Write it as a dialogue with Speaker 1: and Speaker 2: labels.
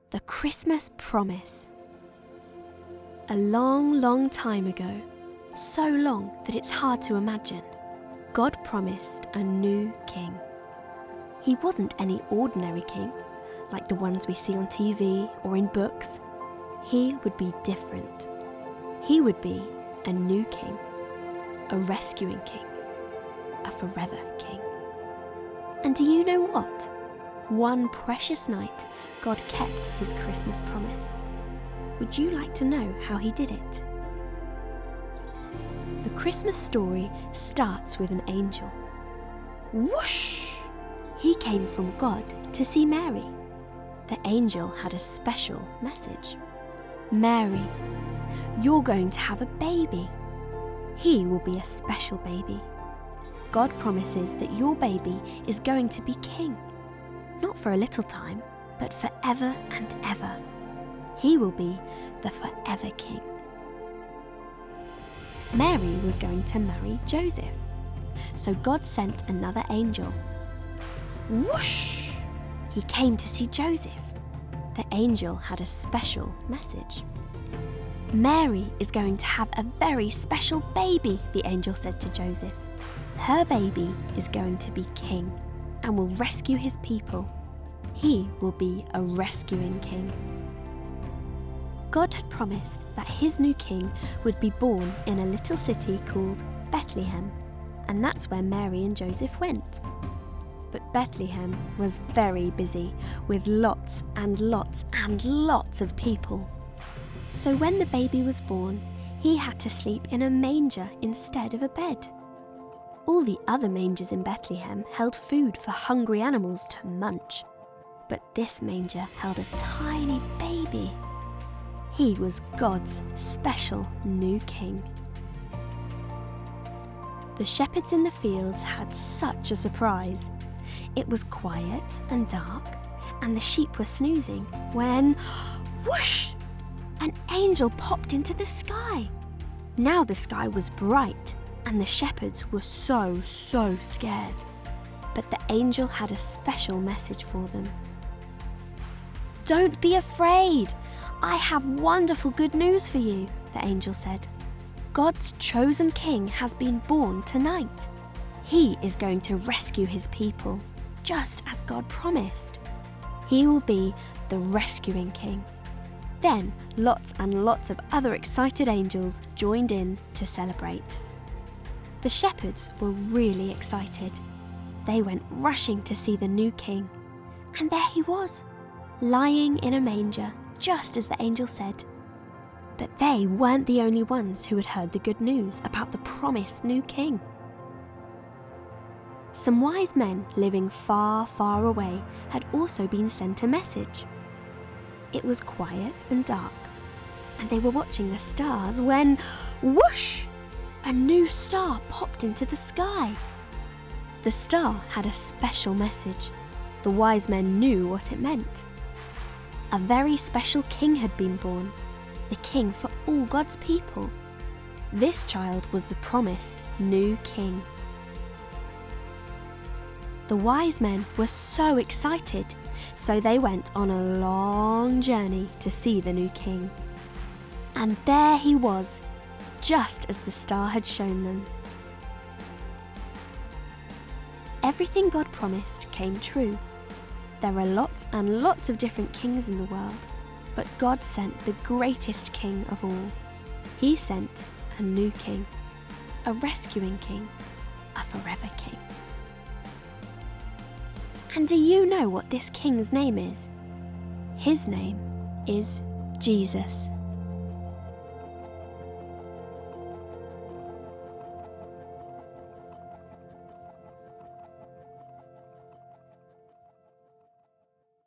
Speaker 1: The Christmas Promise. A long, long time ago, so long that it's hard to imagine, God promised a new king. He wasn't any ordinary king, like the ones we see on TV or in books. He would be different. He would be a new king, a rescuing king, a forever king. And do you know what? One precious night, God kept his Christmas promise. Would you like to know how he did it? The Christmas story starts with an angel. Whoosh! He came from God to see Mary. The angel had a special message. Mary, you're going to have a baby. He will be a special baby. God promises that your baby is going to be king. Not for a little time, but forever and ever. He will be the forever king. Mary was going to marry Joseph, so God sent another angel. Whoosh! He came to see Joseph. The angel had a special message. Mary is going to have a very special baby, the angel said to Joseph. Her baby is going to be king and will rescue his people. He will be a rescuing king. God had promised that his new king would be born in a little city called Bethlehem, and that's where Mary and Joseph went. But Bethlehem was very busy with lots and lots and lots of people. So when the baby was born, he had to sleep in a manger instead of a bed. All the other mangers in Bethlehem held food for hungry animals to munch. But this manger held a tiny baby. He was God's special new king. The shepherds in the fields had such a surprise. It was quiet and dark, and the sheep were snoozing when, whoosh! An angel popped into the sky. Now the sky was bright, and the shepherds were so scared. But the angel had a special message for them. Don't be afraid. I have wonderful good news for you, the angel said. God's chosen king has been born tonight. He is going to rescue his people, just as God promised. He will be the rescuing king. Then lots and lots of other excited angels joined in to celebrate. The shepherds were really excited. They went rushing to see the new king. And there he was, lying in a manger, just as the angel said. But they weren't the only ones who had heard the good news about the promised new king. Some wise men living far, far away had also been sent a message. It was quiet and dark, and they were watching the stars when, whoosh! A new star popped into the sky. The star had a special message. The wise men knew what it meant. A very special king had been born, the king for all God's people. This child was the promised new king. The wise men were so excited, so they went on a long journey to see the new king. And there he was, just as the star had shown them. Everything God promised came true. There are lots and lots of different kings in the world, but God sent the greatest king of all. He sent a new king, a rescuing king, a forever king. And do you know what this king's name is? His name is Jesus.